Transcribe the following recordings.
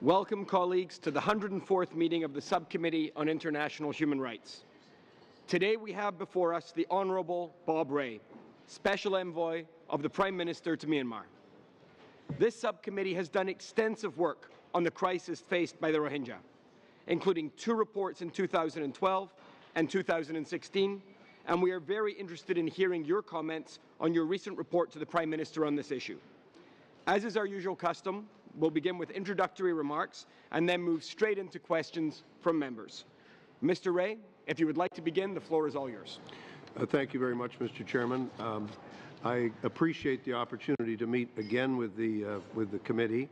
Welcome, colleagues, to the 104th meeting of the Subcommittee on International Human Rights. Today we have before us the Honourable Bob Rae, Special Envoy of the Prime Minister to Myanmar. This subcommittee has done extensive work on the crisis faced by the Rohingya, including 2 reports in 2012 and 2016, and we are very interested in hearing your comments on your recent report to the Prime Minister on this issue. As is our usual custom, we'll begin with introductory remarks and then move straight into questions from members. Mr. Rae, if you would like to begin, the floor is all yours. Thank you very much, Mr. Chairman. I appreciate the opportunity to meet again with the committee,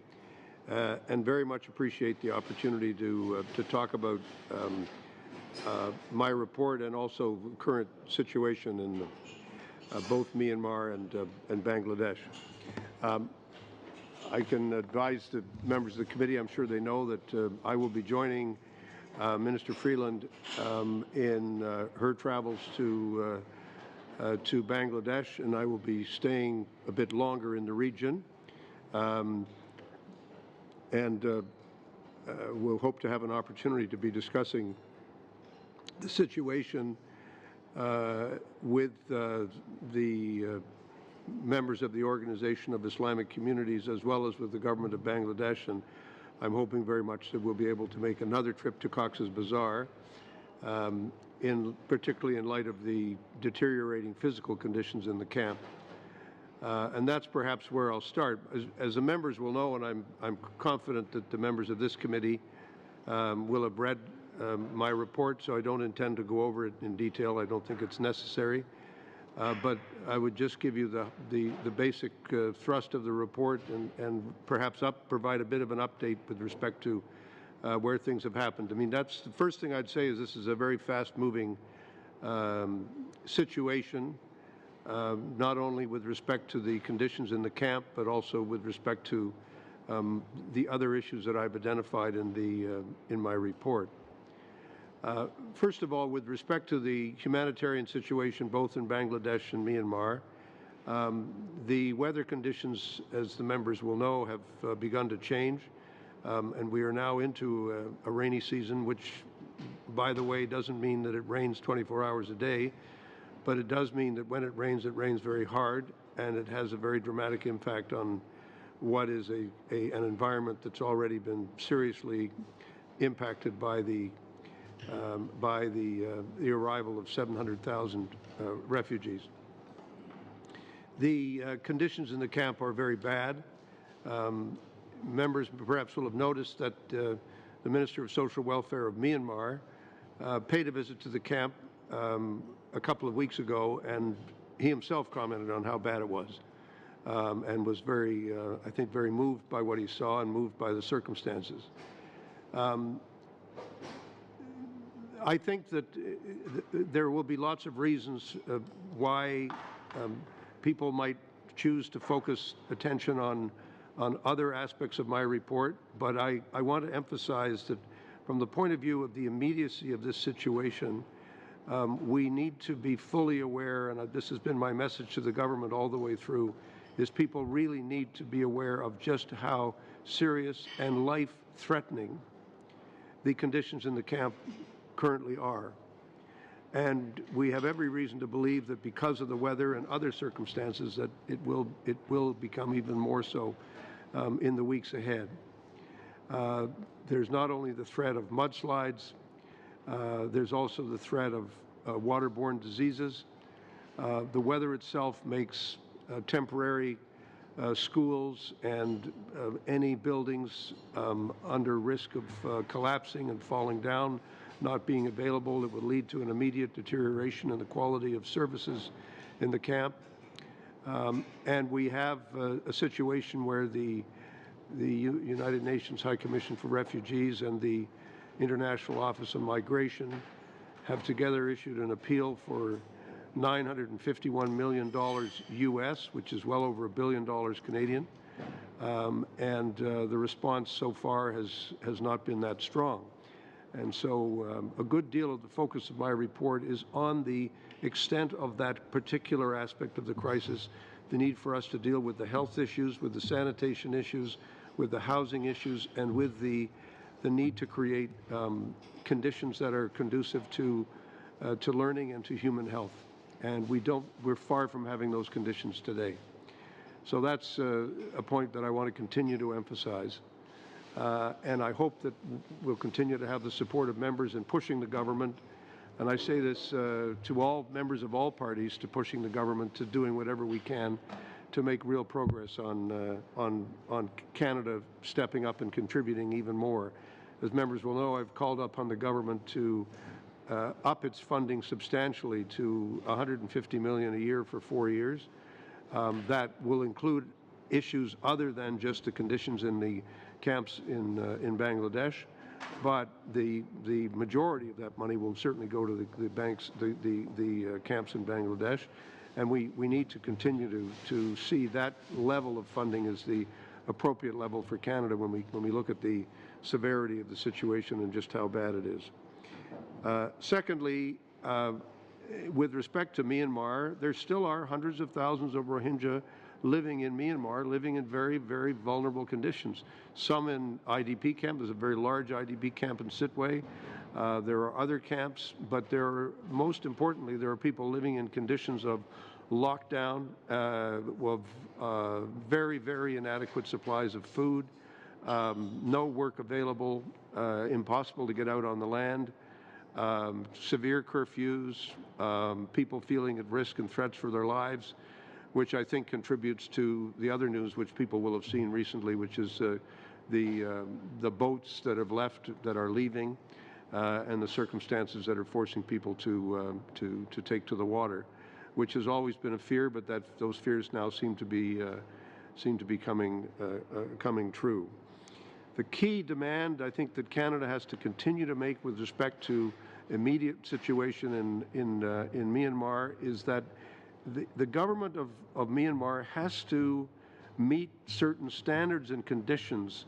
and very much appreciate the opportunity to talk about my report and also current situation in both Myanmar and Bangladesh. I can advise the members of the committee, I'm sure they know, that I will be joining Minister Freeland in her travels to Bangladesh, and I will be staying a bit longer in the region. We'll hope to have an opportunity to be discussing the situation with the members of the Organization of Islamic Communities, as well as with the government of Bangladesh, and I'm hoping very much that we'll be able to make another trip to Cox's Bazar, particularly in light of the deteriorating physical conditions in the camp. And that's perhaps where I'll start. As the members will know, and I'm confident that the members of this committee will have read my report, so I don't intend to go over it in detail. I don't think it's necessary. But I would just give you the basic thrust of the report and perhaps provide a bit of an update with respect to where things have happened. I mean, that's the first thing I'd say is this is a very fast-moving situation, not only with respect to the conditions in the camp, but also with respect to the other issues that I've identified in my report. First of all, with respect to the humanitarian situation both in Bangladesh and Myanmar, the weather conditions, as the members will know, have begun to change, and we are now into a rainy season, which, by the way, doesn't mean that it rains 24 hours a day, but it does mean that when it rains very hard, and it has a very dramatic impact on what is an environment that's already been seriously impacted by the arrival of 700,000 refugees. The conditions in the camp are very bad. Members perhaps will have noticed that the Minister of Social Welfare of Myanmar paid a visit to the camp a couple of weeks ago, and he himself commented on how bad it was, and was very, I think, very moved by what he saw and moved by the circumstances. I think that there will be lots of reasons why people might choose to focus attention on other aspects of my report, but I want to emphasize that from the point of view of the immediacy of this situation, we need to be fully aware, and this has been my message to the government all the way through, is people really need to be aware of just how serious and life-threatening the conditions in the camp currently are. And we have every reason to believe that because of the weather and other circumstances that it will become even more so in the weeks ahead. There's not only the threat of mudslides, there's also the threat of waterborne diseases. The weather itself makes temporary schools and any buildings under risk of collapsing and falling down, not being available. It would lead to an immediate deterioration in the quality of services in the camp. And we have a situation where the United Nations High Commission for Refugees and the International Office of Migration have together issued an appeal for $951 million US, which is well over $1 billion Canadian, The response so far has not been that strong. And so a good deal of the focus of my report is on the extent of that particular aspect of the crisis, the need for us to deal with the health issues, with the sanitation issues, with the housing issues, and with the need to create conditions that are conducive to learning and to human health. And we're far from having those conditions today. So that's a point that I want to continue to emphasize. And I hope that we'll continue to have the support of members in pushing the government. And I say this to all members of all parties, to pushing the government to doing whatever we can to make real progress on Canada stepping up and contributing even more. As members will know, I've called upon the government to up its funding substantially to $150 million a year for 4 years. That will include issues other than just the conditions in the camps in Bangladesh, but the majority of that money will certainly go to the camps in Bangladesh, and we need to continue to see that level of funding as the appropriate level for Canada when we look at the severity of the situation and just how bad it is. Secondly, with respect to Myanmar, there still are hundreds of thousands of Rohingya living in Myanmar, living in very, very vulnerable conditions. Some in IDP camp. There's a very large IDP camp in Sitwe. There are other camps, but most importantly, there are people living in conditions of lockdown, of very, very inadequate supplies of food, no work available, impossible to get out on the land, severe curfews, people feeling at risk and threats for their lives, which I think contributes to the other news which people will have seen recently, which is the boats that have left, that are leaving, and the circumstances that are forcing people to take to the water, which has always been a fear, but those fears now seem to be coming true. The key demand, I think, that Canada has to continue to make with respect to immediate situation in Myanmar is that the government of Myanmar has to meet certain standards and conditions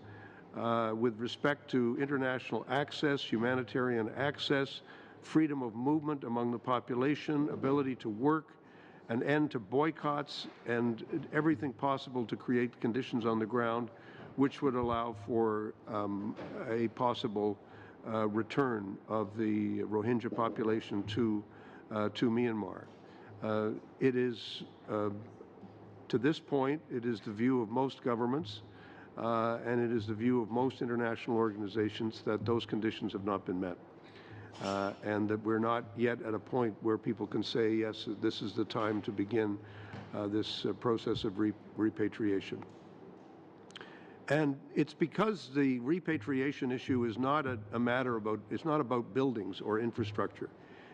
with respect to international access, humanitarian access, freedom of movement among the population, ability to work, an end to boycotts, and everything possible to create conditions on the ground which would allow for a possible return of the Rohingya population to Myanmar. It is, to this point, it is the view of most governments, and it is the view of most international organizations that those conditions have not been met, and that we're not yet at a point where people can say, yes, this is the time to begin this process of repatriation. And it's because the repatriation issue is not a matter about, it's not about buildings or infrastructure.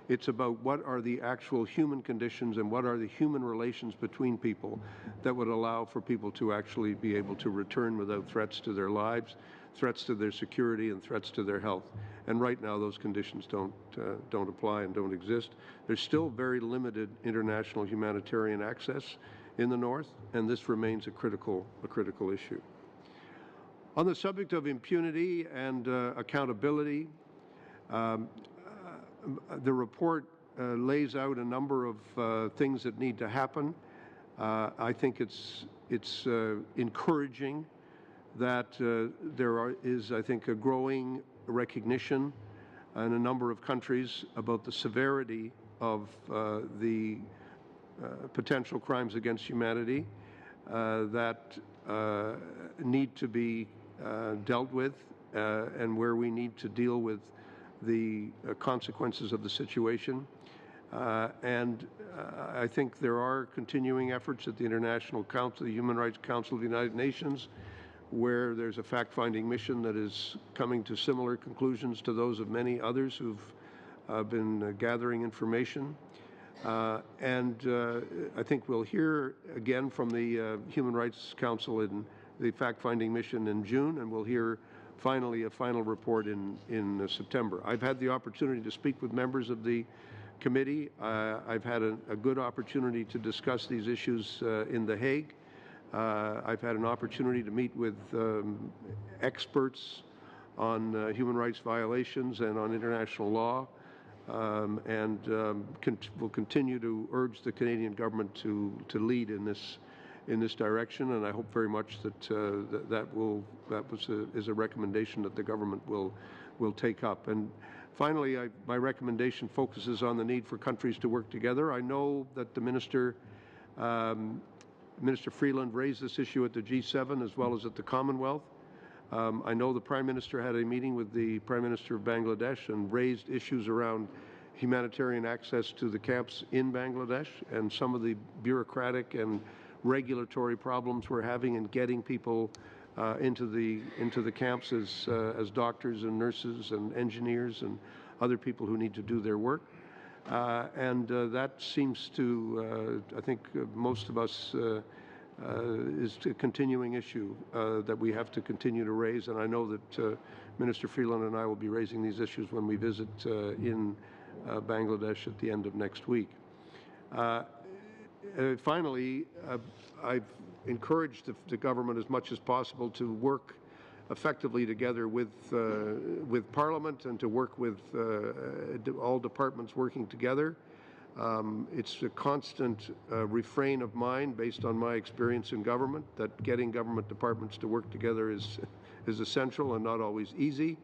It's about what are the actual human conditions and what are the human relations between people that would allow for people to actually be able to return without threats to their lives, threats to their security, and threats to their health. And right now, those conditions don't apply and don't exist. There's still very limited international humanitarian access in the north, and this remains a critical issue. On the subject of impunity and accountability, the report lays out a number of things that need to happen. I think it's encouraging that there is, I think, a growing recognition in a number of countries about the severity of the potential crimes against humanity that need to be dealt with, and where we need to deal with the consequences of the situation. I think there are continuing efforts at the International Council, the Human Rights Council of the United Nations, where there's a fact-finding mission that is coming to similar conclusions to those of many others who've been gathering information. I think we'll hear again from the Human Rights Council in the fact-finding mission in June, and we'll hear finally a final report in September. I've had the opportunity to speak with members of the committee. I've had a good opportunity to discuss these issues in The Hague I've had an opportunity to meet with experts on human rights violations and on international law, and will continue to urge the Canadian government to lead in this direction. And I hope very much that is a recommendation that the government will take up. And finally, my recommendation focuses on the need for countries to work together. I know that the Minister Freeland raised this issue at the G7 as well as at the Commonwealth. I know the Prime Minister had a meeting with the Prime Minister of Bangladesh and raised issues around humanitarian access to the camps in Bangladesh and some of the bureaucratic and regulatory problems we're having in getting people into the camps as doctors and nurses and engineers and other people who need to do their work. That seems to, I think, most of us is a continuing issue that we have to continue to raise. And I know that Minister Freeland and I will be raising these issues when we visit in Bangladesh at the end of next week. Finally, I've encouraged the government as much as possible to work effectively together with Parliament and to work with all departments working together. It's a constant refrain of mine, based on my experience in government, that getting government departments to work together is essential and not always easy.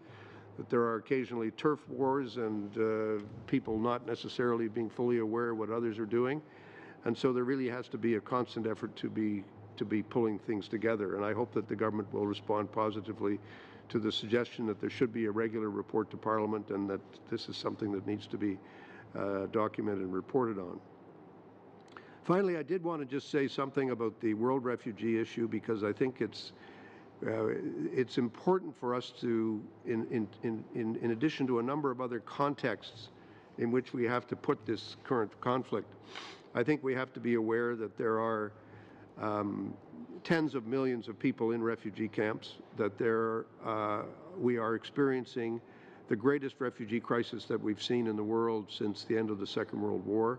That there are occasionally turf wars and people not necessarily being fully aware of what others are doing. And so there really has to be a constant effort to be pulling things together. And I hope that the government will respond positively to the suggestion that there should be a regular report to Parliament and that this is something that needs to be documented and reported on. Finally, I did want to just say something about the world refugee issue, because I think it's important for us to, in addition to a number of other contexts in which we have to put this current conflict, I think we have to be aware that there are tens of millions of people in refugee camps, that we are experiencing the greatest refugee crisis that we've seen in the world since the end of the Second World War,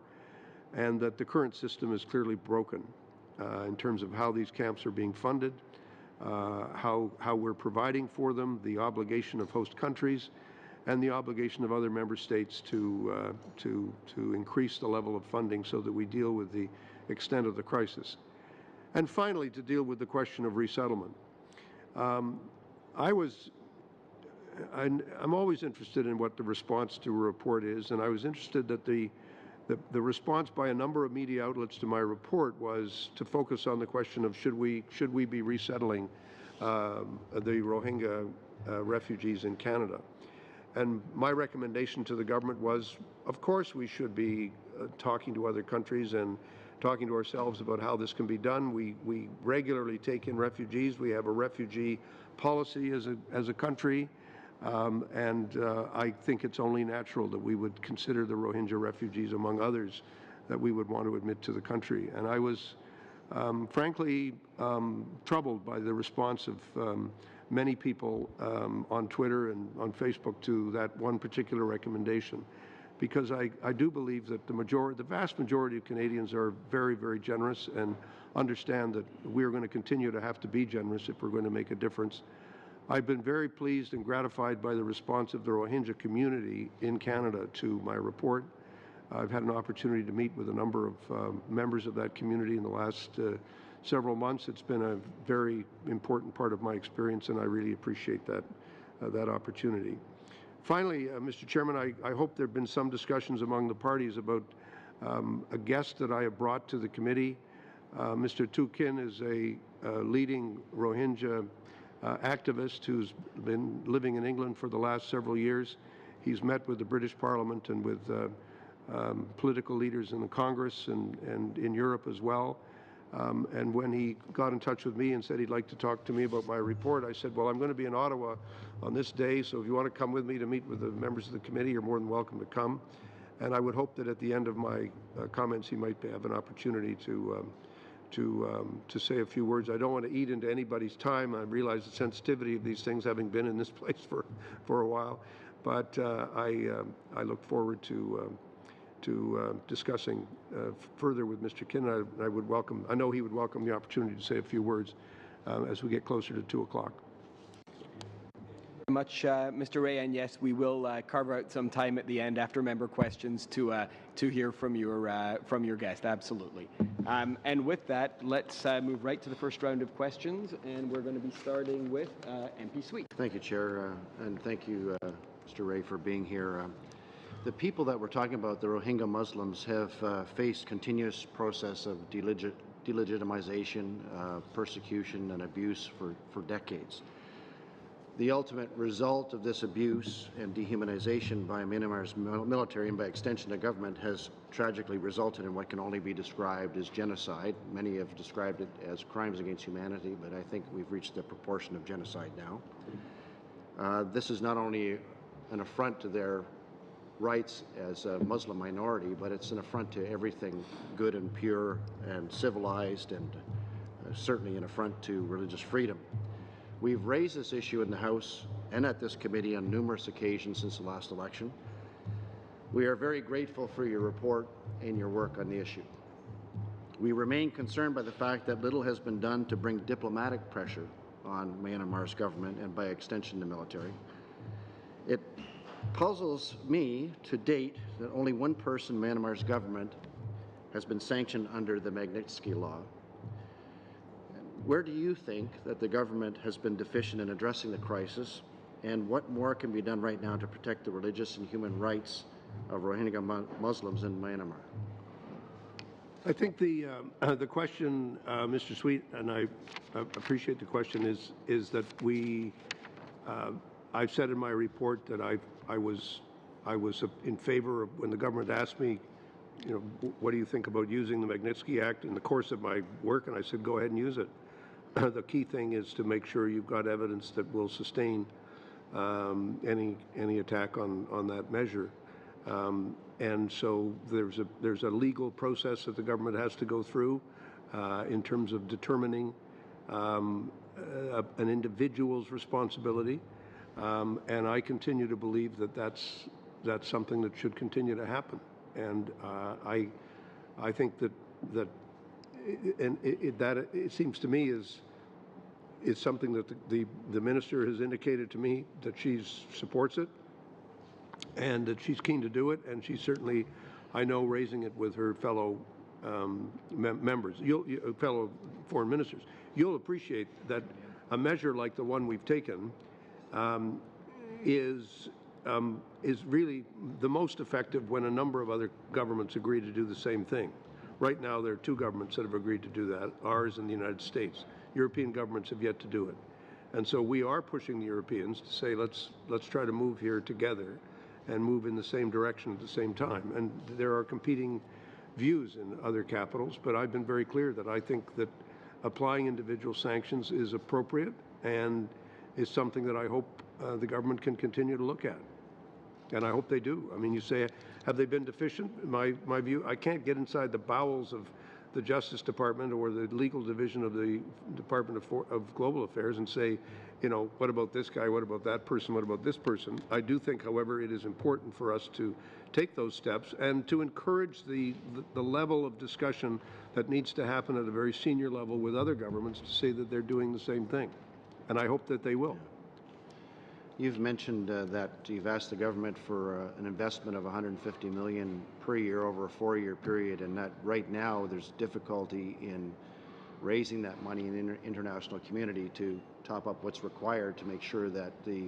and that the current system is clearly broken in terms of how these camps are being funded, how we're providing for them, the obligation of host countries, and the obligation of other member states to increase the level of funding so that we deal with the extent of the crisis. And finally, to deal with the question of resettlement. I'm always interested in what the response to a report is, and I was interested that the response by a number of media outlets to my report was to focus on the question of should we be resettling the Rohingya refugees in Canada. And my recommendation to the government was, of course we should be talking to other countries and talking to ourselves about how this can be done. We regularly take in refugees. We have a refugee policy as a country. I think it's only natural that we would consider the Rohingya refugees among others that we would want to admit to the country. And I was frankly troubled by the response of many people on Twitter and on Facebook to that one particular recommendation, because I do believe that the vast majority of Canadians are very, very generous and understand that we're going to continue to have to be generous if we're going to make a difference. I've been very pleased and gratified by the response of the Rohingya community in Canada to my report. I've had an opportunity to meet with a number of members of that community in the last several months. It's been a very important part of my experience, and I really appreciate that opportunity. Finally, Mr. Chairman, I hope there have been some discussions among the parties about a guest that I have brought to the committee. Mr. Tu Kin is a leading Rohingya activist who's been living in England for the last several years. He's met with the British Parliament and with political leaders in the Congress and in Europe as well. And when he got in touch with me and said he'd like to talk to me about my report, I said, well, I'm going to be in Ottawa on this day, so if you want to come with me to meet with the members of the committee, you're more than welcome to come. And I would hope that at the end of my comments, he might have an opportunity to say a few words. I don't want to eat into anybody's time. I realize the sensitivity of these things, having been in this place for a while. But I look forward to discussing further with Mr. Kinnon. I know he would welcome the opportunity to say a few words as we get closer to 2 o'clock. Much, Mr. Ray, and yes, we will carve out some time at the end after member questions to hear from your guest. Absolutely. And with that, let's move right to the first round of questions, and we're going to be starting with MP Sweet. Thank you, Chair, and thank you, Mr. Ray, for being here. The people that we're talking about, the Rohingya Muslims, have faced continuous process of delegitimization, persecution, and abuse for decades. The ultimate result of this abuse and dehumanization by Myanmar's military and by extension the government has tragically resulted in what can only be described as genocide. Many have described it as crimes against humanity, but I think we've reached the proportion of genocide now. This is not only an affront to their rights as a Muslim minority, but it's an affront to everything good and pure and civilized, and certainly an affront to religious freedom. We've raised this issue in the House and at this committee on numerous occasions since the last election. We are very grateful for your report and your work on the issue. We remain concerned by the fact that little has been done to bring diplomatic pressure on Myanmar's government and by extension the military. It puzzles me to date that only one person in Myanmar's government has been sanctioned under the Magnitsky Law. Where do you think that the government has been deficient in addressing the crisis, and what more can be done right now to protect the religious and human rights of Rohingya Muslims in Myanmar? I think the question, Mr. Sweet, and I appreciate the question, is that I've said in my report that I was in favor of, when the government asked me, what do you think about using the Magnitsky Act in the course of my work, and I said, go ahead and use it. The key thing is to make sure you've got evidence that will sustain any attack on that measure. And so there's a legal process that the government has to go through in terms of determining an individual's responsibility. And I continue to believe that that's something that should continue to happen. And I think that it seems to me is something that the minister has indicated to me that she supports it and that she's keen to do it, and she's certainly, I know, raising it with her fellow members, fellow foreign ministers. You'll appreciate that a measure like the one we've taken is really the most effective when a number of other governments agree to do the same thing. Right now, there are two governments that have agreed to do that, ours and the United States. European governments have yet to do it. And so we are pushing the Europeans to say, let's try to move here together and move in the same direction at the same time. And there are competing views in other capitals, but I've been very clear that I think that applying individual sanctions is appropriate and is something that I hope the government can continue to look at. And I hope they do. I mean, you say, have they been deficient? My view, I can't get inside the bowels of the Justice Department or the legal division of the Department of Global Affairs and say, what about this guy? What about that person? What about this person? I do think, however, it is important for us to take those steps and to encourage the level of discussion that needs to happen at a very senior level with other governments to say that they're doing the same thing. And I hope that they will. You've mentioned that you've asked the government for an investment of $150 million per year over a 4-year period, and that right now there's difficulty in raising that money in the international community to top up what's required to make sure that the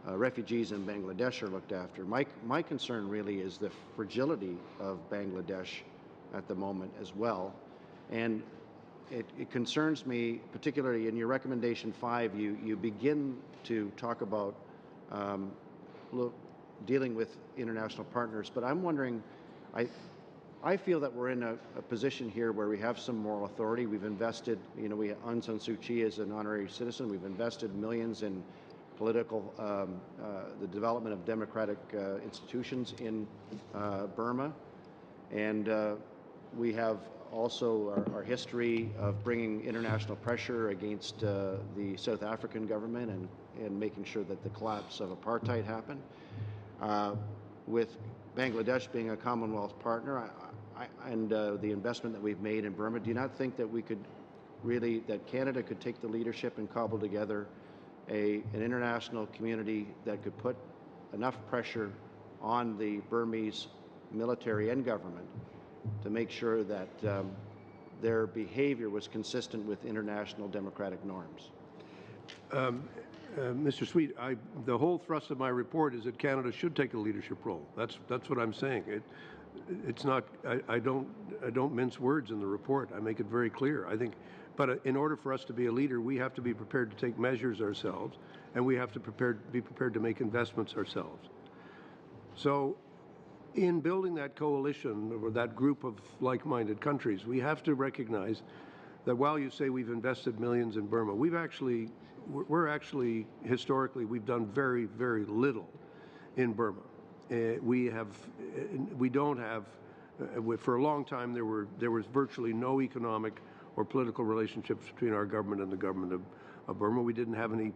refugees in Bangladesh are looked after. My concern really is the fragility of Bangladesh at the moment as well, and it concerns me, particularly in your recommendation 5, you begin to talk about dealing with international partners, but I'm wondering, I feel that we're in a position here where we have some moral authority. We've invested, Aung San Suu Kyi is an honorary citizen. We've invested millions in political, the development of democratic institutions in Burma, and we have also our history of bringing international pressure against the South African government and making sure that the collapse of apartheid happened. With Bangladesh being a Commonwealth partner, and the investment that we've made in Burma, do you not think that we could really, that Canada could take the leadership and cobble together an international community that could put enough pressure on the Burmese military and government to make sure that their behavior was consistent with international democratic norms? Mr. Sweet, the whole thrust of my report is that Canada should take a leadership role. That's what I'm saying. It's not. I don't mince words in the report. I make it very clear. I think, but in order for us to be a leader, we have to be prepared to take measures ourselves, and we have to be prepared to make investments ourselves. So, in building that coalition or that group of like-minded countries, we have to recognize that while you say we've invested millions in Burma, we're actually historically we've done very, very little in Burma. We don't have. For a long time, there was virtually no economic or political relationships between our government and the government of Burma. We didn't have any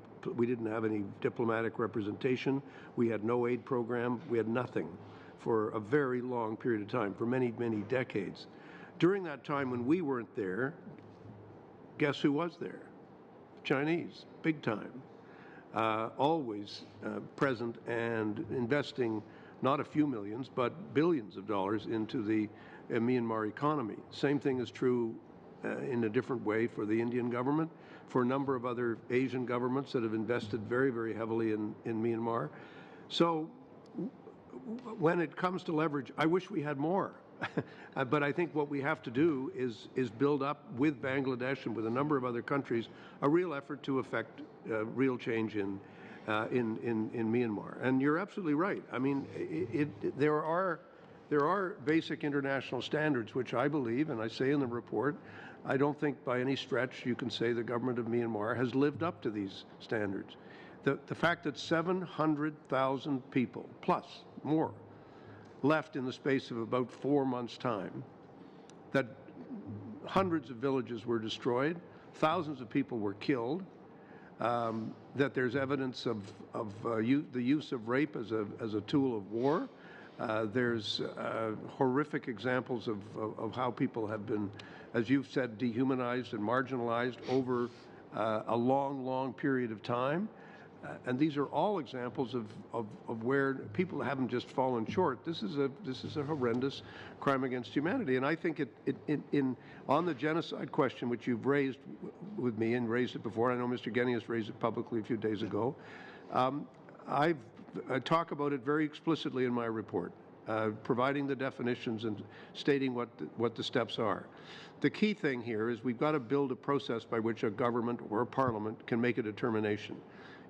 diplomatic representation. We had no aid program. We had nothing for a very long period of time, for many, many decades. During that time when we weren't there, guess who was there? Chinese, big time, always present and investing not a few millions, but billions of dollars into the Myanmar economy. Same thing is true in a different way for the Indian government, for a number of other Asian governments that have invested very, very heavily in Myanmar. So when it comes to leverage, I wish we had more. But I think what we have to do is build up with Bangladesh and with a number of other countries a real effort to effect real change in Myanmar. And you're absolutely right. I mean, there are basic international standards which I believe, and I say in the report, I don't think by any stretch you can say the government of Myanmar has lived up to these standards. The fact that 700,000 people, plus more, left in the space of about 4 months' time, that hundreds of villages were destroyed, thousands of people were killed, that there's evidence of the use of rape as a tool of war. There's horrific examples of how people have been, as you've said, dehumanized and marginalized over a long, long period of time. And these are all examples of where people haven't just fallen short. This is a horrendous crime against humanity. And I think on the genocide question, which you've raised with me and raised it before, I know Mr. Genny has raised it publicly a few days ago. I talk about it very explicitly in my report, providing the definitions and stating what the steps are. The key thing here is we've got to build a process by which a government or a parliament can make a determination.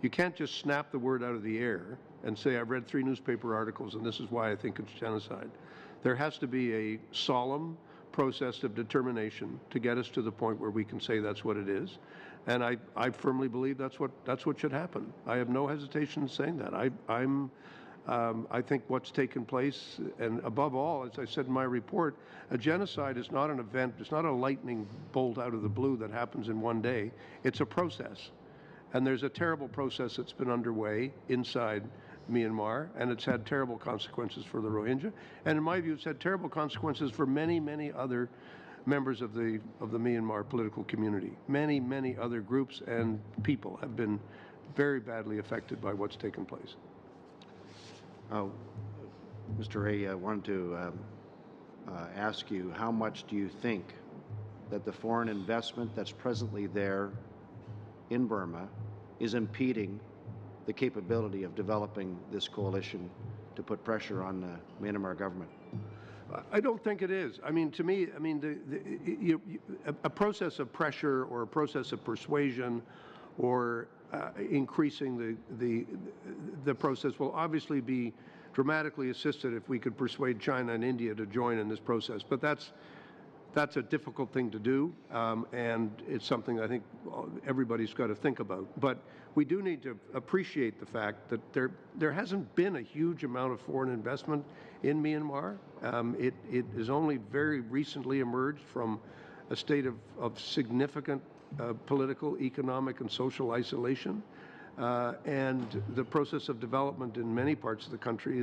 You can't just snap the word out of the air and say, I've read 3 newspaper articles and this is why I think it's genocide. There has to be a solemn process of determination to get us to the point where we can say that's what it is. And I firmly believe that's what should happen. I have no hesitation in saying that. I think what's taken place, and above all, as I said in my report, a genocide is not an event, it's not a lightning bolt out of the blue that happens in one day. It's a process. And there's a terrible process that's been underway inside Myanmar, and it's had terrible consequences for the Rohingya. And in my view, it's had terrible consequences for many, many other members of the Myanmar political community. Many, many other groups and people have been very badly affected by what's taken place. Mr. Ray, I wanted to ask you, how much do you think that the foreign investment that's presently there in Burma is impeding the capability of developing this coalition to put pressure on the Myanmar government? I don't think it is. I mean, to me, a process of pressure or a process of persuasion or increasing the process will obviously be dramatically assisted if we could persuade China and India to join in this process. But that's a difficult thing to do, and it's something I think everybody's got to think about. But we do need to appreciate the fact that there hasn't been a huge amount of foreign investment in Myanmar. It has only very recently emerged from a state of significant political, economic, and social isolation. And the process of development in many parts of the country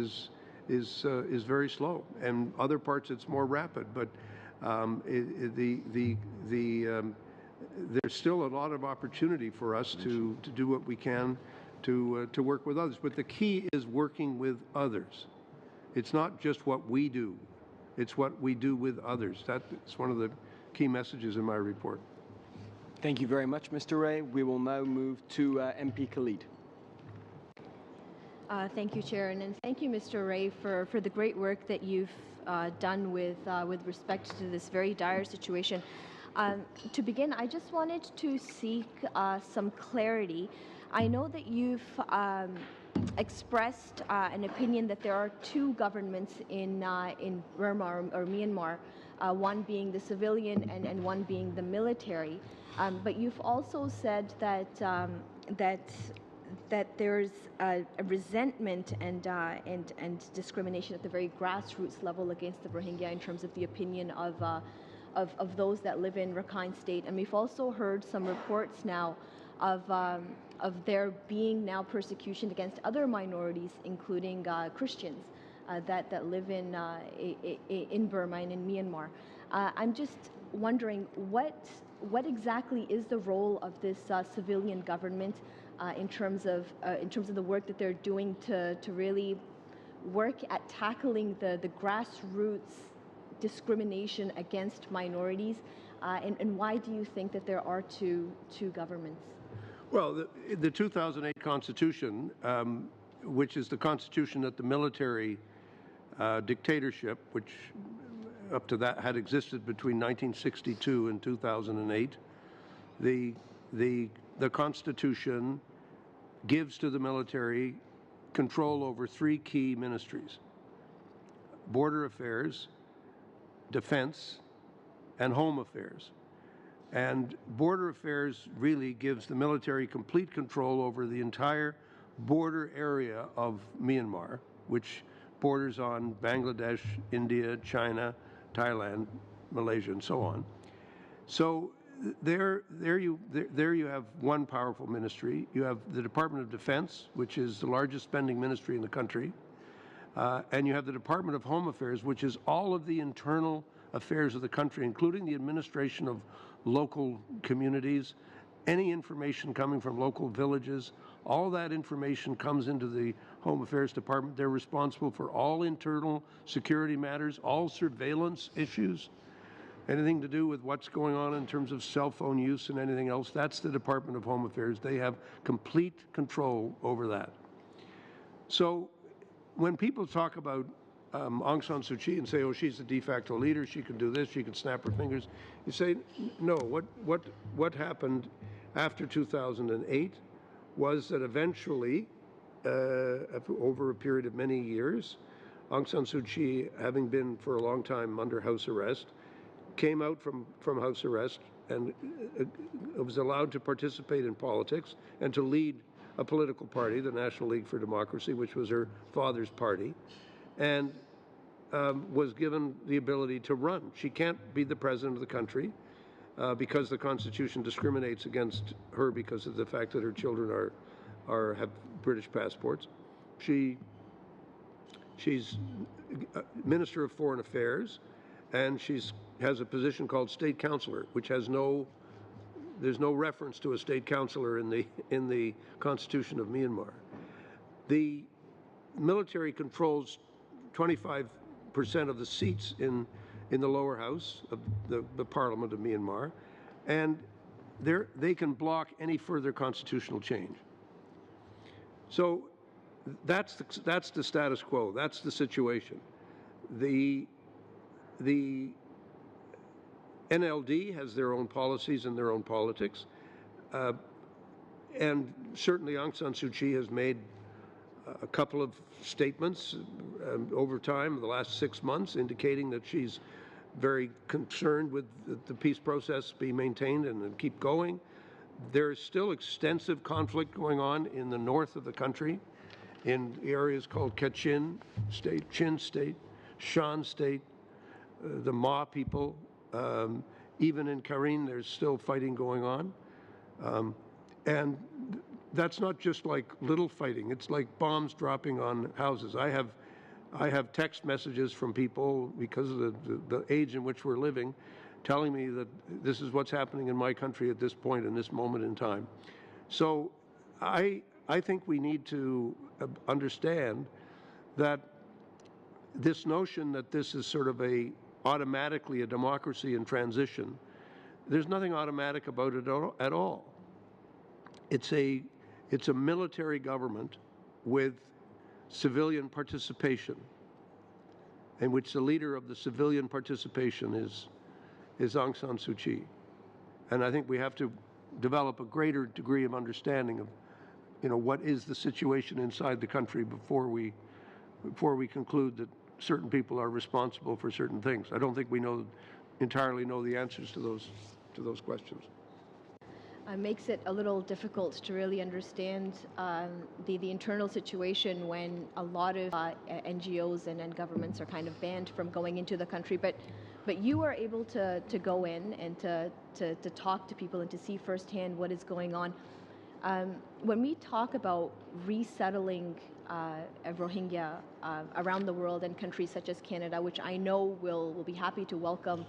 is very slow, and other parts it's more rapid. But there's still a lot of opportunity for us to do what we can to work with others. But the key is working with others. It's not just what we do, it's what we do with others. That's one of the key messages in my report. Thank you very much, Mr. Ray. We will now move to MP Khalid. Thank you, Chair, and thank you, Mr. Ray, for the great work that you've done with respect to this very dire situation. To begin, I just wanted to seek some clarity. I know that you've expressed an opinion that there are two governments in Burma or Myanmar, one being the civilian and one being the military. But you've also said that that there's a resentment and discrimination at the very grassroots level against the Rohingya in terms of the opinion of those that live in Rakhine State. And we've also heard some reports now of there being now persecution against other minorities, including Christians that live in Burma and in Myanmar. I'm just wondering what exactly is the role of this civilian government in terms of the work that they're doing to really work at tackling the grassroots discrimination against minorities, and why do you think that there are two governments? Well, the 2008 Constitution, which is the Constitution that the military dictatorship, which up to that had existed between 1962 and 2008, the Constitution gives to the military control over three key ministries: border affairs, defense, and home affairs. And border affairs really gives the military complete control over the entire border area of Myanmar, which borders on Bangladesh, India, China, Thailand, Malaysia, and so on. So there you have one powerful ministry. You have the Department of Defense, which is the largest spending ministry in the country, and you have the Department of Home Affairs, which is all of the internal affairs of the country, including the administration of local communities, any information coming from local villages. All that information comes into the Home Affairs Department. They're responsible for all internal security matters, all surveillance issues, anything to do with what's going on in terms of cell phone use and anything else. That's the Department of Home Affairs. They have complete control over that. So when people talk about Aung San Suu Kyi and say, oh, she's the de facto leader, she can do this, she can snap her fingers, you say, no, what happened after 2008 was that eventually, over a period of many years, Aung San Suu Kyi, having been for a long time under house arrest, came out from house arrest and was allowed to participate in politics and to lead a political party, the National League for Democracy, which was her father's party, and was given the ability to run. She can't be the president of the country because the Constitution discriminates against her because of the fact that her children have British passports. She's Minister of Foreign Affairs, and has a position called State Councillor, which has there's no reference to a state councillor in the Constitution of Myanmar. The military controls 25% of the seats in the lower house of the Parliament of Myanmar, and they can block any further constitutional change. So that's the status quo. That's the situation. The NLD has their own policies and their own politics, and certainly Aung San Suu Kyi has made a couple of statements over time, the last 6 months, indicating that she's very concerned with the peace process be maintained and keep going. There is still extensive conflict going on in the north of the country, in areas called Kachin State, Chin State, Shan State, the Ma people. Even in Karen, there's still fighting going on. And that's not just like little fighting. It's like bombs dropping on houses. I have I have text messages from people because of the age in which we're living, telling me that this is what's happening in my country at this point, in this moment in time. So I think we need to understand that this notion that this is sort of automatically a democracy in transition, there's nothing automatic about it at all. It's a military government with civilian participation, in which the leader of the civilian participation is Aung San Suu Kyi. And I think we have to develop a greater degree of understanding of, what is the situation inside the country before we conclude that certain people are responsible for certain things. I don't think we entirely know the answers to those questions. Makes it a little difficult to really understand the internal situation when a lot of NGOs and governments are kind of banned from going into the country. But you are able to go in and to talk to people and to see firsthand what is going on. When we talk about resettling Rohingya around the world and countries such as Canada, which I know will be happy to welcome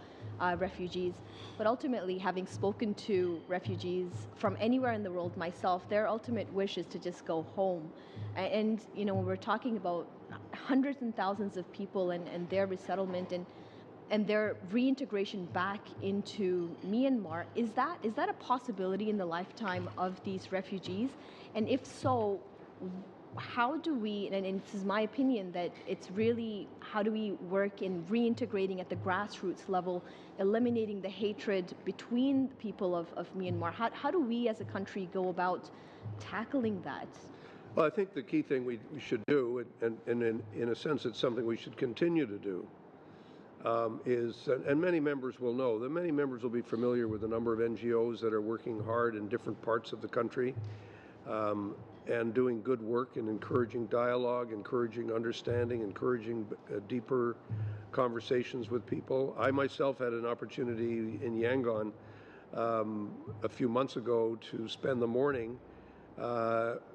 refugees, but ultimately, having spoken to refugees from anywhere in the world myself, their ultimate wish is to just go home. And when we're talking about hundreds and thousands of people and their resettlement and their reintegration back into Myanmar, is that a possibility in the lifetime of these refugees? And if so, how do we, and this is my opinion, that it's really, how do we work in reintegrating at the grassroots level, eliminating the hatred between the people of Myanmar? How do we as a country go about tackling that? Well, I think the key thing we should do, and in a sense it's something we should continue to do, is, and many members will know, that many members will be familiar with a number of NGOs that are working hard in different parts of the country, and doing good work and encouraging dialogue, encouraging understanding, encouraging deeper conversations with people. I myself had an opportunity in Yangon a few months ago to spend the morning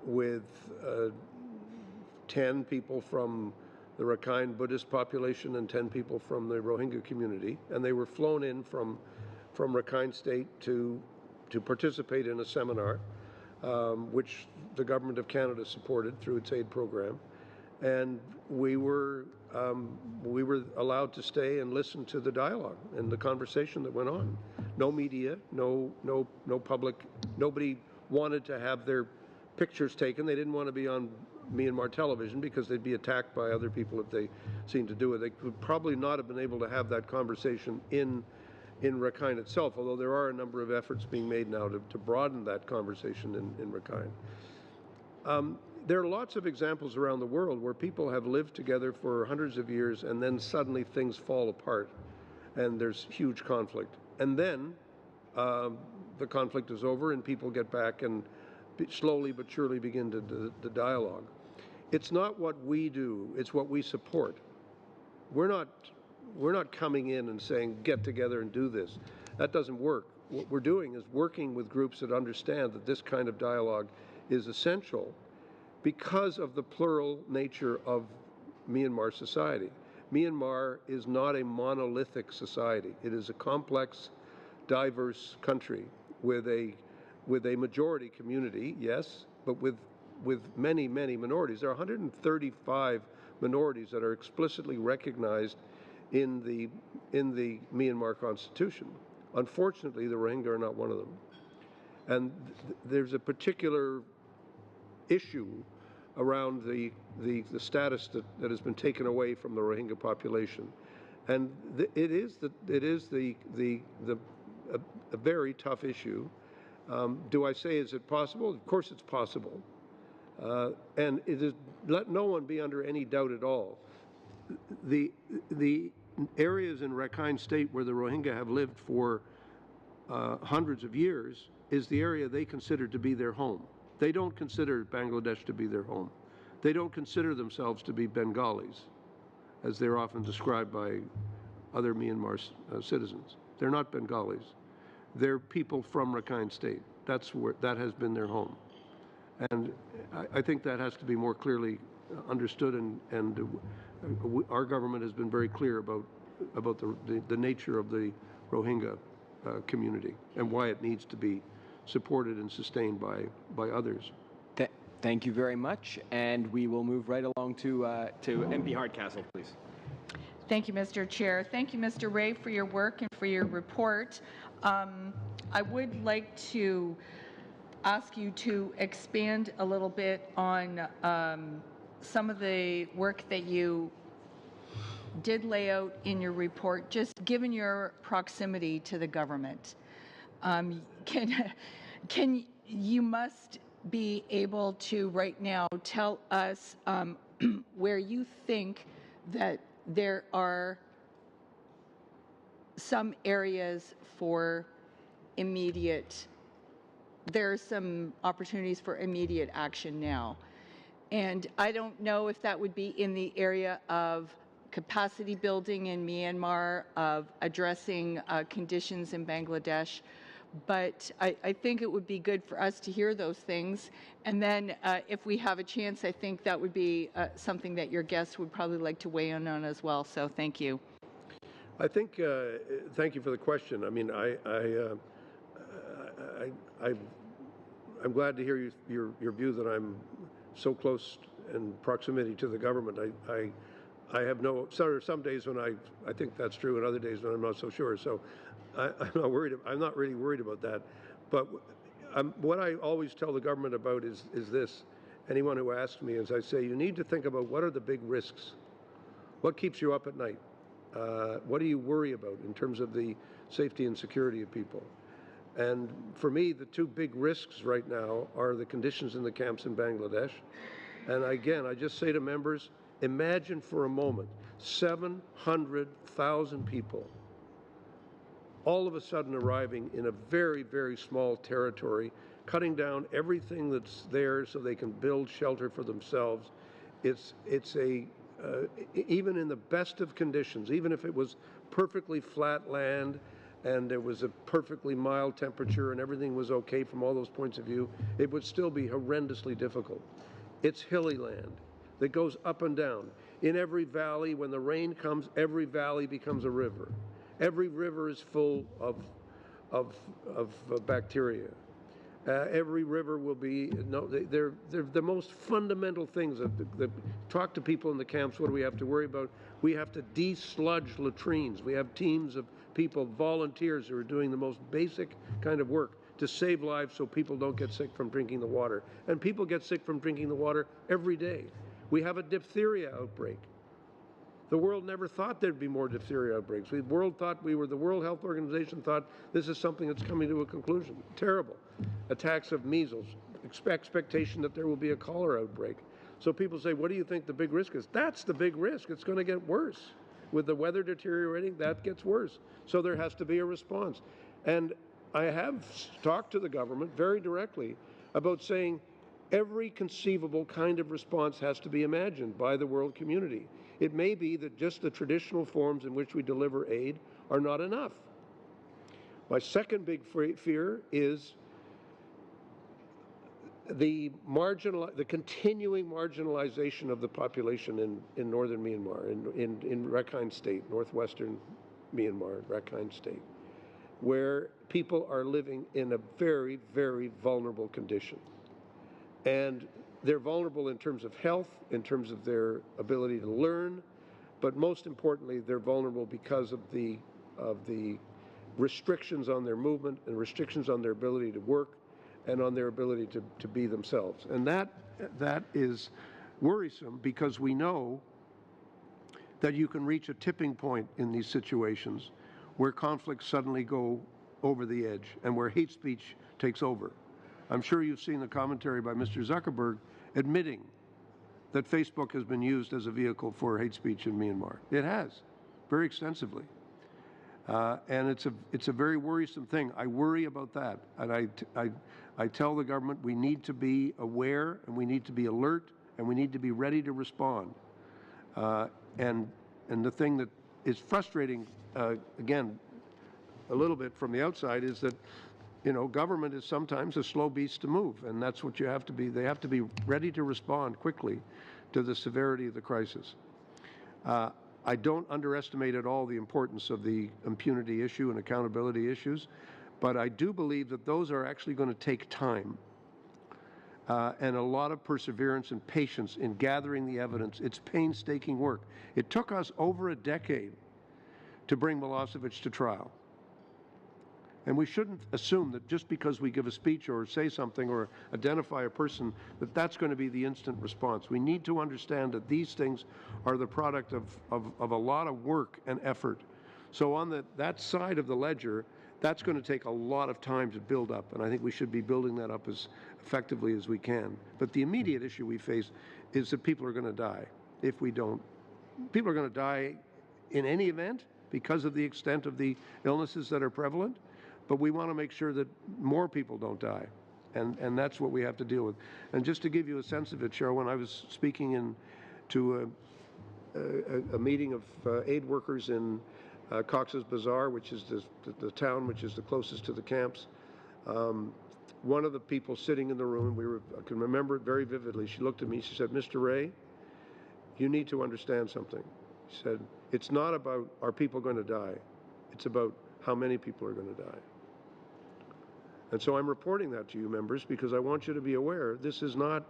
with 10 people from the Rakhine Buddhist population and 10 people from the Rohingya community, and they were flown in from Rakhine State to participate in a seminar, which the Government of Canada supported through its aid program, and we were allowed to stay and listen to the dialogue and the conversation that went on. No media, no public. Nobody wanted to have their pictures taken. They didn't want to be on Myanmar television because they'd be attacked by other people if they seemed to do it. They would probably not have been able to have that conversation in Rakhine itself, although there are a number of efforts being made now to broaden that conversation in Rakhine. There are lots of examples around the world where people have lived together for hundreds of years and then suddenly things fall apart and there's huge conflict. And then the conflict is over and people get back and slowly but surely begin the dialogue. It's not what we do, it's what we support. We're not coming in and saying, get together and do this. That doesn't work. What we're doing is working with groups that understand that this kind of dialogue is essential because of the plural nature of Myanmar society. Myanmar is not a monolithic society. It is a complex, diverse country with a majority community, yes, but with many, many minorities. There are 135 minorities that are explicitly recognized in the Myanmar Constitution. Unfortunately, the Rohingya are not one of them. And there's a particular issue around the status that has been taken away from the Rohingya population, and it is a very tough issue. Do I say, is it possible? Of course it's possible, and it is, let no one be under any doubt at all. The areas in Rakhine State where the Rohingya have lived for hundreds of years is the area they consider to be their home. They don't consider Bangladesh to be their home. They don't consider themselves to be Bengalis, as they're often described by other Myanmar citizens. They're not Bengalis. They're people from Rakhine State. That has been their home. And I think that has to be more clearly understood and our government has been very clear about the nature of the Rohingya community and why it needs to be supported and sustained by others. Thank you very much, and we will move right along to MP Hardcastle, please. Thank you, Mr. Chair. Thank you, Mr. Ray, for your work and for your report. I would like to ask you to expand a little bit on some of the work that you did lay out in your report, just given your proximity to the government. You must be able to right now tell us where you think that there are some areas for there are some opportunities for immediate action now. And I don't know if that would be in the area of capacity building in Myanmar, of addressing conditions in Bangladesh, but I think it would be good for us to hear those things. And then if we have a chance, I think that would be something that your guests would probably like to weigh in on as well. So thank you. I think, thank you for the question. I mean, I'm glad to hear your view that I'm so close in proximity to the government. I have some days when I think that's true, and other days when I'm not so sure. So I'm not worried. I'm not really worried about that. But what I always tell the government about is this. Anyone who asks me, as I say, you need to think about what are the big risks. What keeps you up at night? What do you worry about in terms of the safety and security of people? And for me, the two big risks right now are the conditions in the camps in Bangladesh. And again, I just say to members, imagine for a moment 700,000 people all of a sudden arriving in a very, very small territory, cutting down everything that's there so they can build shelter for themselves. Even in the best of conditions, even if it was perfectly flat land and there was a perfectly mild temperature and everything was okay from all those points of view, it would still be horrendously difficult. It's hilly land that goes up and down. In every valley, when the rain comes, every valley becomes a river. Every river is full of bacteria. Every river will be, they're the most fundamental things. Talk to people in the camps, what do we have to worry about? We have to de-sludge latrines. We have teams of people, volunteers, who are doing the most basic kind of work to save lives so people don't get sick from drinking the water. And people get sick from drinking the water every day. We have a diphtheria outbreak. The world never thought there'd be more diphtheria outbreaks. The World Health Organization thought this is something that's coming to a conclusion. Terrible. Attacks of measles, expectation that there will be a cholera outbreak. So people say, what do you think the big risk is? That's the big risk. It's going to get worse. With the weather deteriorating, that gets worse. So there has to be a response. And I have talked to the government very directly about saying every conceivable kind of response has to be imagined by the world community. It may be that just the traditional forms in which we deliver aid are not enough. My second big fear is the continuing marginalization of the population in northern Myanmar, in Rakhine State, northwestern Myanmar, Rakhine State, where people are living in a very, very vulnerable condition. And they're vulnerable in terms of health, in terms of their ability to learn, but most importantly, they're vulnerable because of the restrictions on their movement and restrictions on their ability to work and on their ability to be themselves. And that is worrisome because we know that you can reach a tipping point in these situations where conflicts suddenly go over the edge and where hate speech takes over. I'm sure you've seen the commentary by Mr. Zuckerberg admitting that Facebook has been used as a vehicle for hate speech in Myanmar. It has, very extensively. And it's a very worrisome thing. I worry about that. And I tell the government we need to be aware and we need to be alert and we need to be ready to respond. And the thing that is frustrating, again, a little bit from the outside is that government is sometimes a slow beast to move, and that's what you have to be. They have to be ready to respond quickly to the severity of the crisis. I don't underestimate at all the importance of the impunity issue and accountability issues, but I do believe that those are actually going to take time and a lot of perseverance and patience in gathering the evidence. It's painstaking work. It took us over a decade to bring Milosevic to trial. And we shouldn't assume that just because we give a speech or say something or identify a person, that that's going to be the instant response. We need to understand that these things are the product of a lot of work and effort. So on that side of the ledger, that's going to take a lot of time to build up, and I think we should be building that up as effectively as we can. But the immediate issue we face is that people are going to die if we don't. People are going to die in any event because of the extent of the illnesses that are prevalent. But we want to make sure that more people don't die, and that's what we have to deal with. And just to give you a sense of it, Cheryl, when I was speaking to a meeting of aid workers in Cox's Bazar, which is the town which is the closest to the camps, one of the people sitting in the room, I can remember it very vividly, she looked at me, she said, "Mr. Ray, you need to understand something." She said, "It's not about are people going to die, it's about how many people are going to die." And so I'm reporting that to you, members, because I want you to be aware this is not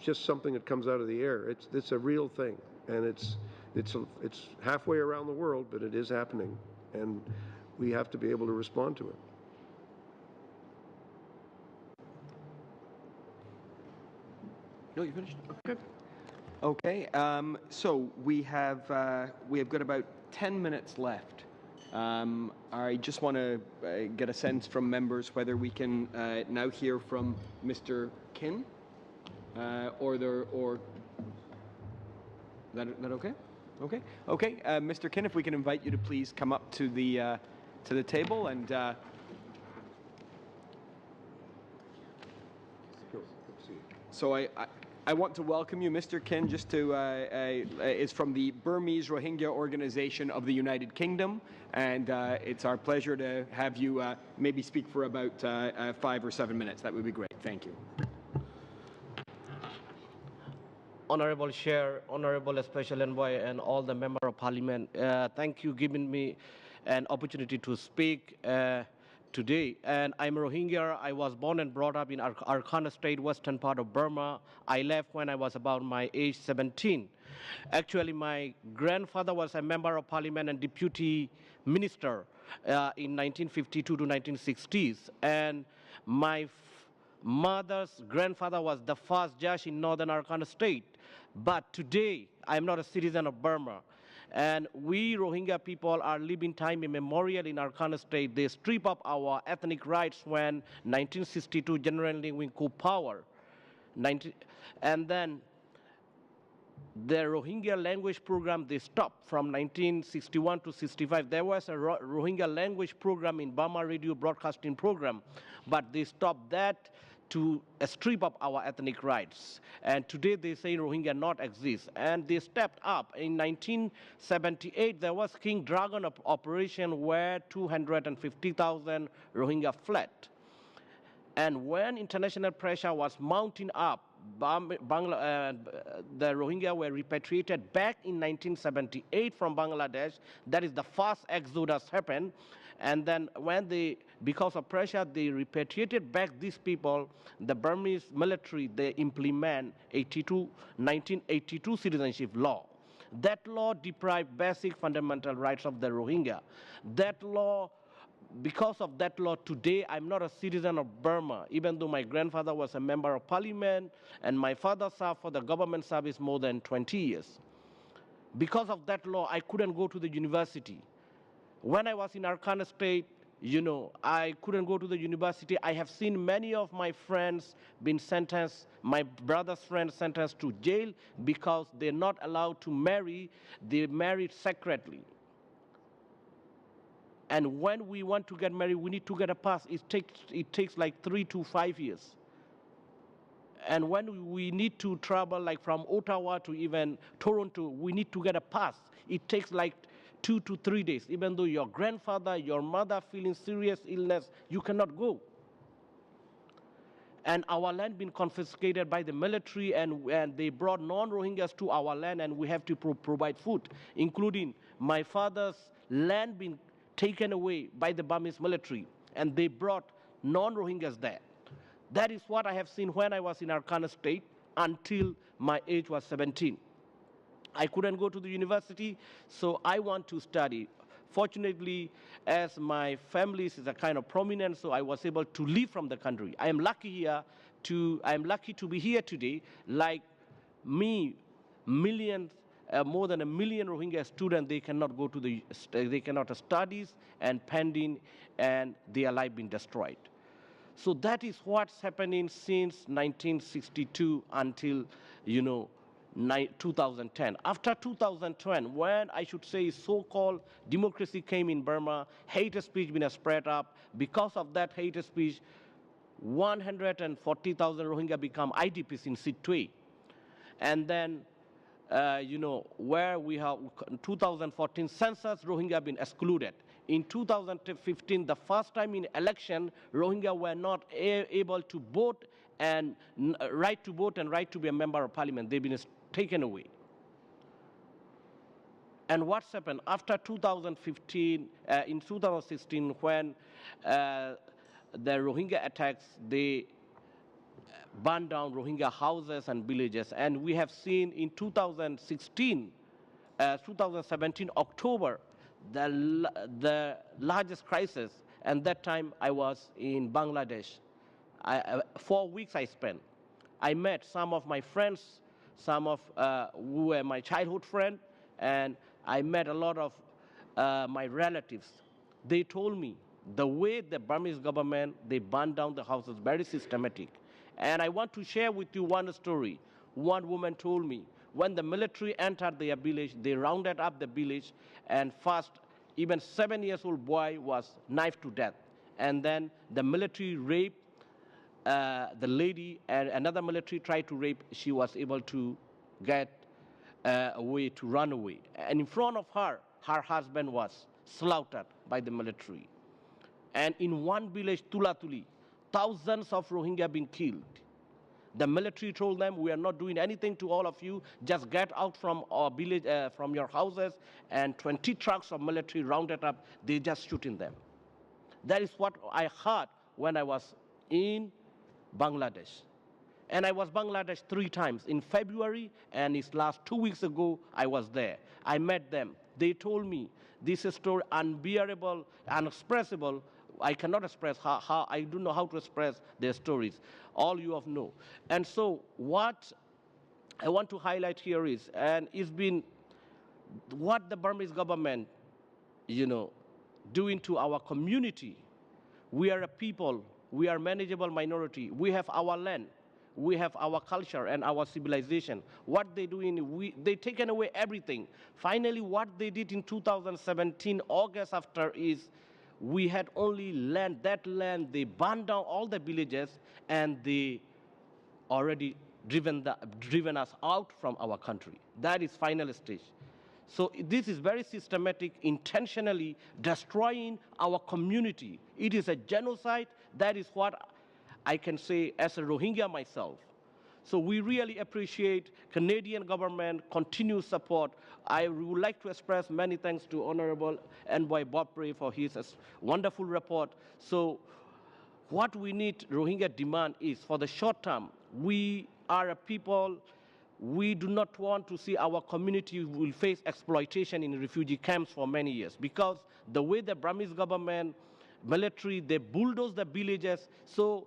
just something that comes out of the air. It's a real thing, and it's halfway around the world, but it is happening, and we have to be able to respond to it. No, you finished? Okay. Okay. So we have got about 10 minutes left. I just want to get a sense from members whether we can now hear from Mr. Kin, or that okay? Okay. Okay. Mr. Kin, if we can invite you to please come up to the table and. So I want to welcome you, Mr. Kin, is from the Burmese Rohingya Organization of the United Kingdom, and it's our pleasure to have you maybe speak for about 5 or 7 minutes. That would be great. Thank you. Honorable Chair, Honorable Special Envoy, and all the Member of Parliament, thank you for giving me an opportunity to speak today. And I'm Rohingya. I was born and brought up in Arkhana State, western part of Burma. I left when I was about my age 17. Actually, my grandfather was a member of parliament and deputy minister in 1952 to 1960s. And my mother's grandfather was the first judge in northern Arkhana State. But today, I'm not a citizen of Burma. And we Rohingya people are living time immemorial in Arkhana State. They strip up our ethnic rights when 1962 General Wing coup power. And then the Rohingya language program, they stopped from 1961 to 65. There was a Rohingya language program in Burma radio broadcasting program, but they stopped that to strip up our ethnic rights. And today they say Rohingya not exist. And they stepped up. In 1978, there was King Dragon operation where 250,000 Rohingya fled. And when international pressure was mounting up, the Rohingya were repatriated back in 1978 from Bangladesh. That is the first exodus happened. And then because of pressure, they repatriated back these people. The Burmese military, they implement 1982 citizenship law. That law deprived basic fundamental rights of the Rohingya. That law, because of that law, today I'm not a citizen of Burma, even though my grandfather was a member of parliament and my father served for the government service more than 20 years. Because of that law, I couldn't go to the university. When I was in Arkhana State, I couldn't go to the university. I have seen many of my friends being sentenced, my brother's friends sentenced to jail because they're not allowed to marry. They married secretly. And when we want to get married, we need to get a pass. It takes like 3 to 5 years. And when we need to travel like from Ottawa to even Toronto, we need to get a pass. It takes like 2 to 3 days. Even though your grandfather, your mother feeling serious illness, you cannot go. and our land been confiscated by the military, and they brought non-Rohingyas to our land, and we have to provide food, including my father's land being taken away by the Burmese military, and they brought non-Rohingyas there. That is what I have seen when I was in Arcana State until my age was 17. I couldn't go to the university, so I want to study. Fortunately, as my family is a kind of prominent, so I was able to leave from the country. I am lucky to be here today. Like me, millions, more than 1 million Rohingya students, they cannot go to they cannot studies and pending, and their life been destroyed. So that is what's happening since 1962 until 2010. After 2010, when I should say so-called democracy came in Burma, hate speech been spread up. Because of that hate speech, 140,000 Rohingya become IDPs in Sittwe. And then, where we have 2014 census, Rohingya been excluded. In 2015, the first time in election, Rohingya were not able to vote and right to vote and right to be a member of parliament. They've been taken away. And what's happened after 2015, in 2016, when the Rohingya attacks, they burned down Rohingya houses and villages. And we have seen in 2017, October, the largest crisis. And that time I was in Bangladesh. 4 weeks I spent. I met some of my friends, some of who were my childhood friends, and I met a lot of my relatives. They told me the way the Burmese government, they burned down the houses, very systematic. And I want to share with you one story. One woman told me, when the military entered their village, they rounded up the village, and first, even 7-year-old boy was knifed to death. And then the military raped the lady, and another military tried to rape. She was able to get away, to run away. And in front of her, her husband was slaughtered by the military. And in one village, Tulatuli, thousands of Rohingya been killed. The military told them, we are not doing anything to all of you, just get out from our village, from your houses, and 20 trucks of military rounded up, they just shooting them. That is what I heard when I was in Bangladesh. And I was Bangladesh 3 times. In February, and it's last 2 weeks ago, I was there. I met them. They told me this is story unbearable, inexpressible. I cannot express how I don't know how to express their stories. All you have know. And so what I want to highlight here is, and it's been what the Burmese government, doing to our community. We are a people. We are manageable minority. We have our land. We have our culture and our civilization. What they doing, they taken away everything. Finally, what they did in 2017, August after, is we had only land. That land, they burned down all the villages, and they already driven us out from our country. That is final stage. So this is very systematic, intentionally destroying our community. It is a genocide. That is what I can say as a Rohingya myself. So we really appreciate Canadian government continued support. I would like to express many thanks to Honorable Envoy Bob Rae for his wonderful report. So what we need, Rohingya demand, is for the short term, we are a people, we do not want to see our community will face exploitation in refugee camps for many years, because the way the Burmese government, military, they bulldoze the villages. So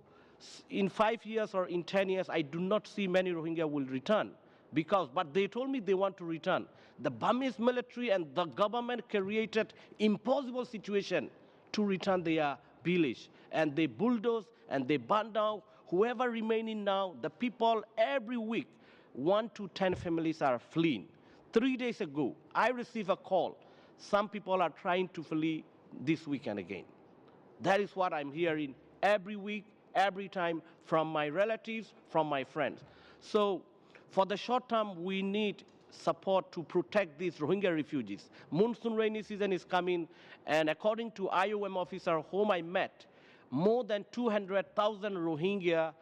in 5 years or in 10 years, I do not see many Rohingya will return. But they told me they want to return. The Burmese military and the government created impossible situation to return their village. And they bulldoze and they burn down. Whoever remaining now, the people every week, 1 to 10 families are fleeing. 3 days ago, I received a call. Some people are trying to flee this weekend again. That is what I'm hearing every week, every time, from my relatives, from my friends. So for the short term, we need support to protect these Rohingya refugees. Monsoon rainy season is coming, and according to IOM officer whom I met, more than 200,000 Rohingya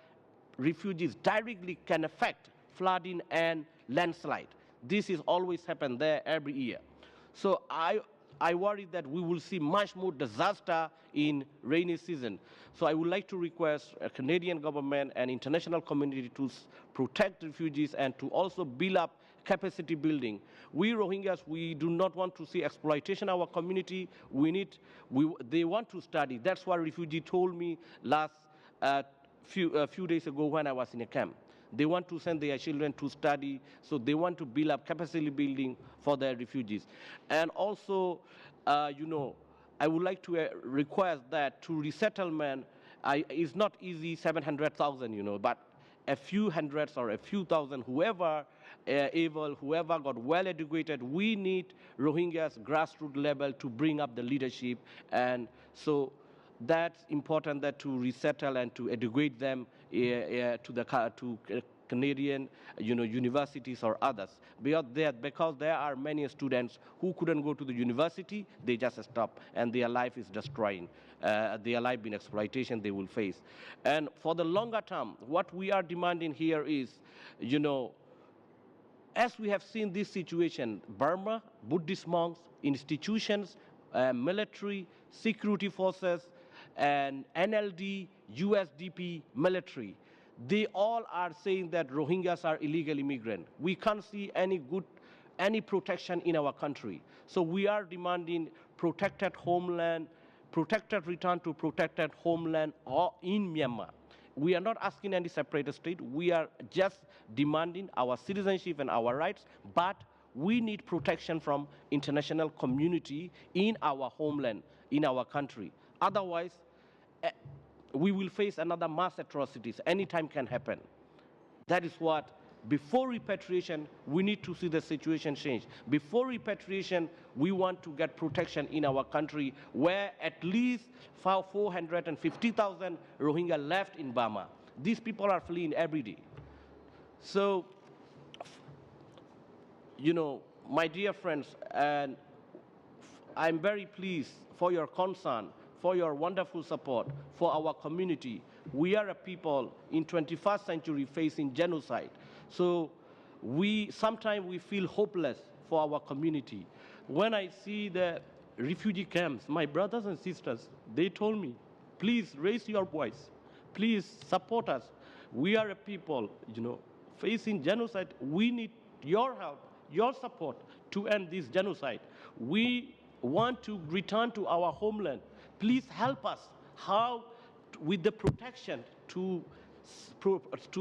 refugees directly can affect flooding and landslide. This is always happen there every year. So I worry that we will see much more disaster in rainy season. So I would like to request a Canadian government and international community to protect refugees and to also build up capacity building. We Rohingyas, we do not want to see exploitation of our community. They want to study. That's what refugee told me last few days ago when I was in a camp. They want to send their children to study, so they want to build up capacity building for their refugees. And also, I would like to request that to resettlement is not easy 700,000, but a few hundreds or a few thousand, whoever able, whoever got well educated, we need Rohingyas grassroots level to bring up the leadership. And so that's important, that to resettle and to educate them to Canadian universities or others. Because there are many students who couldn't go to the university, they just stop and their life is destroying. Their life in exploitation they will face. And for the longer term, what we are demanding here is, as we have seen this situation, Burma, Buddhist monks, institutions, military, security forces, and NLD, USDP, military, they all are saying that Rohingyas are illegal immigrants. We can't see any protection in our country. So we are demanding protected homeland, protected return to protected homeland or in Myanmar. We are not asking any separate state. We are just demanding our citizenship and our rights, but we need protection from international community in our homeland, in our country. Otherwise, we will face another mass atrocities. Anytime can happen. That is what, before repatriation, we need to see the situation change. Before repatriation, we want to get protection in our country, where at least 450,000 Rohingya left in Burma. These people are fleeing every day. So, my dear friends, and I'm very pleased for your concern, for your wonderful support for our community. We are a people in 21st century facing genocide. So sometimes we feel hopeless for our community. When I see the refugee camps, my brothers and sisters, they told me, please raise your voice. Please support us. We are a people, facing genocide. We need your help, your support to end this genocide. We want to return to our homeland. Please help us with the protection to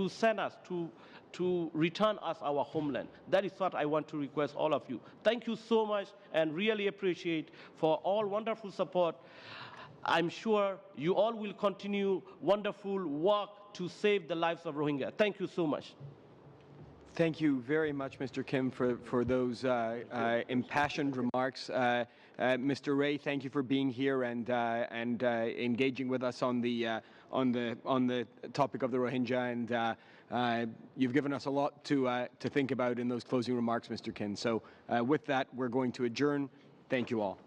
send us, to return us our homeland. That is what I want to request all of you. Thank you so much and really appreciate for all wonderful support. I'm sure you all will continue wonderful work to save the lives of Rohingya. Thank you so much. Thank you very much, Mr. Kim, for those impassioned remarks. Mr. Ray, thank you for being here and engaging with us on the topic of the Rohingya. And you've given us a lot to think about in those closing remarks, Mr. Kim. So with that, we're going to adjourn. Thank you all.